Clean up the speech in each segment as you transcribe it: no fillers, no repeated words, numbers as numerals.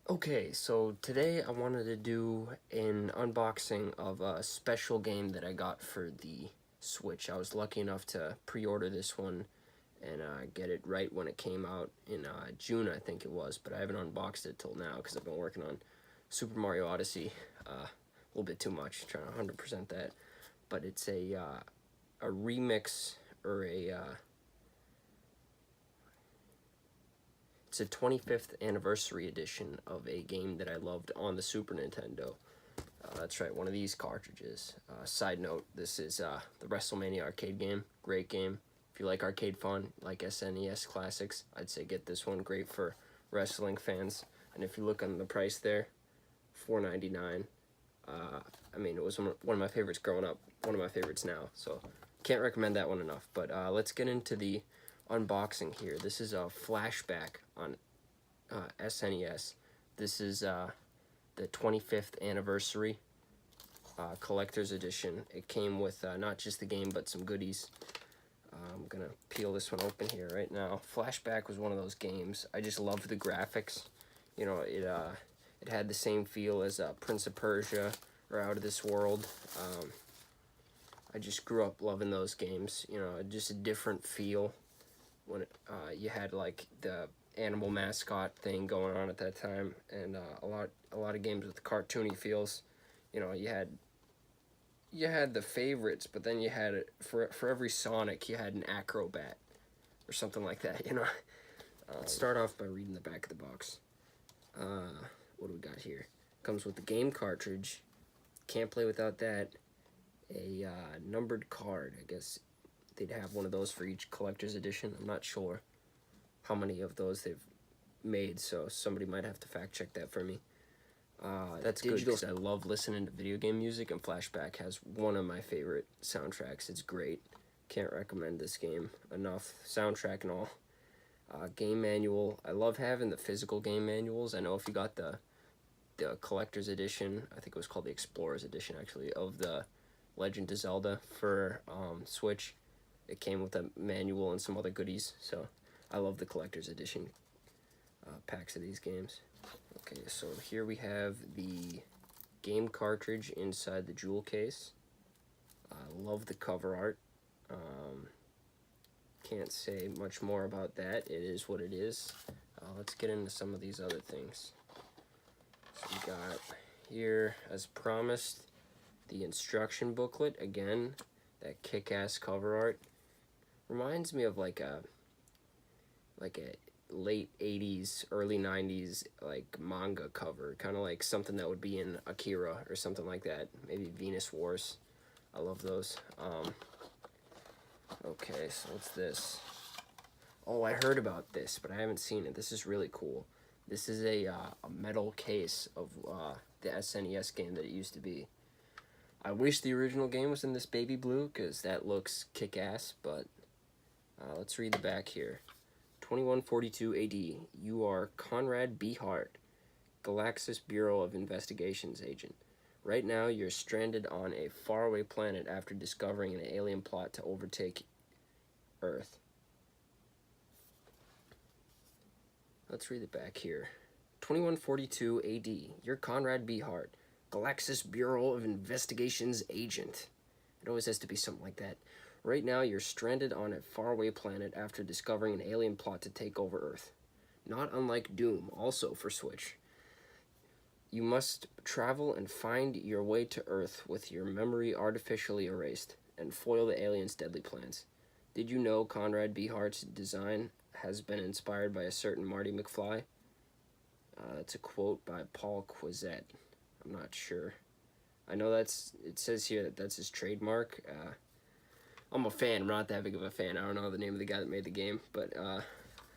Okay, so today I wanted to do an unboxing of a special game that I got for the Switch. I was lucky enough to pre-order this one and get it right when it came out in June, I think it was, but I haven't unboxed it till now because I've been working on Super Mario Odyssey a little bit too much, trying to 100% that. But it's a remix or it's a 25th anniversary edition of a game that I loved on the Super Nintendo. That's right, one of these cartridges. Side note, this is the WrestleMania arcade game. Great game. If you like arcade fun, like SNES classics, I'd say get this one. Great for wrestling fans. And if you look on the price there, $4.99. I mean, it was one of my favorites growing up. One of my favorites now. So can't recommend that one enough. But let's get into the unboxing here. This is a Flashback on SNES. This is the 25th anniversary collector's edition. It came with not just the game but some goodies. I'm gonna peel this one open here right now. Flashback was one of those games. I just loved the graphics. You know, it had the same feel as Prince of Persia or Out of This World. I just grew up loving those games. You know, just a different feel when you had like the animal mascot thing going on at that time, and a lot of games with cartoony feels. You know, you had the favorites, but then you had for every Sonic you had an acrobat or something like that. You know. Let's start off by reading the back of the box. What do we got here? Comes with the game cartridge. Can't play without that. A numbered card. I guess they'd have one of those for each collector's edition. I'm not sure how many of those they've made, so somebody might have to fact check that for me. That's good because I love listening to video game music, and Flashback has one of my favorite soundtracks. It's great. Can't recommend this game enough. Soundtrack and all. Game manual. I love having the physical game manuals. I know if you got the collector's edition, I think it was called the Explorer's edition actually, of the Legend of Zelda for Switch, it came with a manual and some other goodies, so I love the collector's edition packs of these games. Okay, so here we have the game cartridge inside the jewel case. I love the cover art. Can't say much more about that. It is what it is. Let's get into some of these other things. So we got here, as promised, the instruction booklet. Again, that kick-ass cover art. Reminds me of like a late 80s, early 90s like manga cover, kind of like something that would be in Akira or something like that. Maybe Venus Wars. I love those. Okay, so what's this? Oh, I heard about this, but I haven't seen it. This is really cool. This is a metal case of the SNES game that it used to be. I wish the original game was in this baby blue, because that looks kick-ass, but let's read the back here. 2142 AD, you are Conrad B. Hart, Galaxis Bureau of Investigations agent. Right now, you're stranded on a faraway planet after discovering an alien plot to overtake Earth. Let's read it back here. 2142 AD, you're Conrad B. Hart, Galaxis Bureau of Investigations agent. It always has to be something like that. Right now, you're stranded on a faraway planet after discovering an alien plot to take over Earth. Not unlike Doom, also for Switch. You must travel and find your way to Earth with your memory artificially erased and foil the aliens' deadly plans. Did you know Conrad B. Hart's design has been inspired by a certain Marty McFly? That's a quote by Paul Quizette. I'm not sure. I know it says here that that's his trademark. I'm a fan. I'm not that big of a fan. I don't know the name of the guy that made the game, but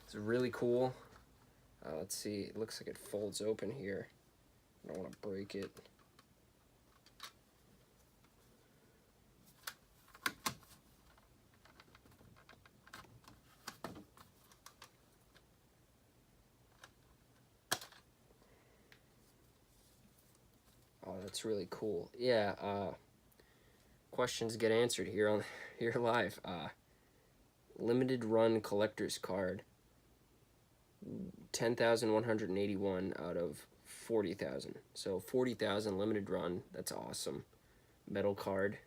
it's really cool. Let's see. It looks like it folds open here. I don't want to break it. Oh, that's really cool. Yeah, questions get answered here live. Limited run collector's card. 10,181 out of 40,000. So 40,000 limited run. That's awesome. Metal card.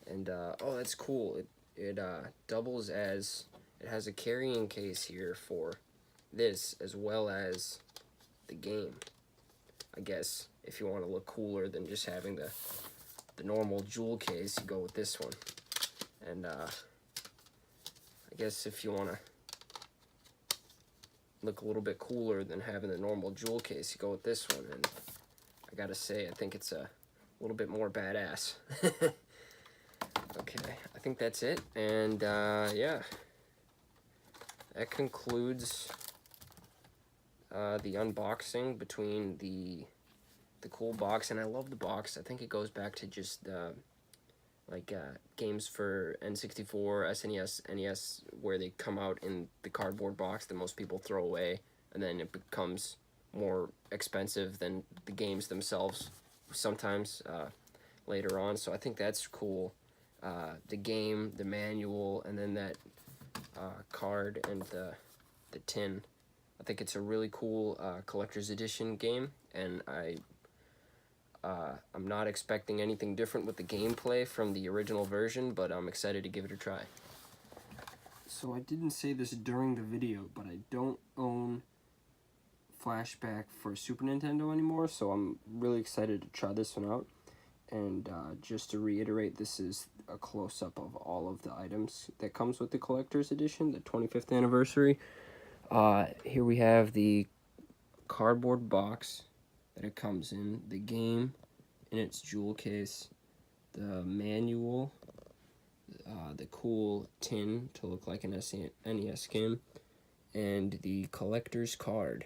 And, oh, that's cool. It doubles as, it has a carrying case here for this, as well as the game. I guess if you want to look cooler than just having the normal jewel case, you go with this one. And, I guess if you want to look a little bit cooler than having the normal jewel case, you go with this one. And I gotta say, I think it's a little bit more badass. Okay, I think that's it. And yeah, that concludes the unboxing between the cool box. And I love the box. I think it goes back to just games for N64, SNES, NES, where they come out in the cardboard box that most people throw away, and then it becomes more expensive than the games themselves sometimes later on. So I think that's cool. The game, the manual, and then that card and the tin. I think it's a really cool collector's edition game, and I'm not expecting anything different with the gameplay from the original version, but I'm excited to give it a try. So I didn't say this during the video, but I don't own Flashback for Super Nintendo anymore, so I'm really excited to try this one out. And just to reiterate, this is a close-up of all of the items that comes with the collector's edition, the 25th anniversary. Here we have the cardboard box that it comes in, the game in its jewel case, the manual, the cool tin to look like an NES game, and the collector's card.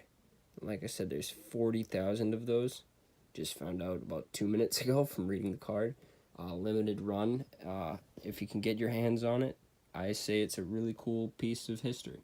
Like I said, there's 40,000 of those. Just found out about 2 minutes ago from reading the card. Limited run. If you can get your hands on it, I say it's a really cool piece of history.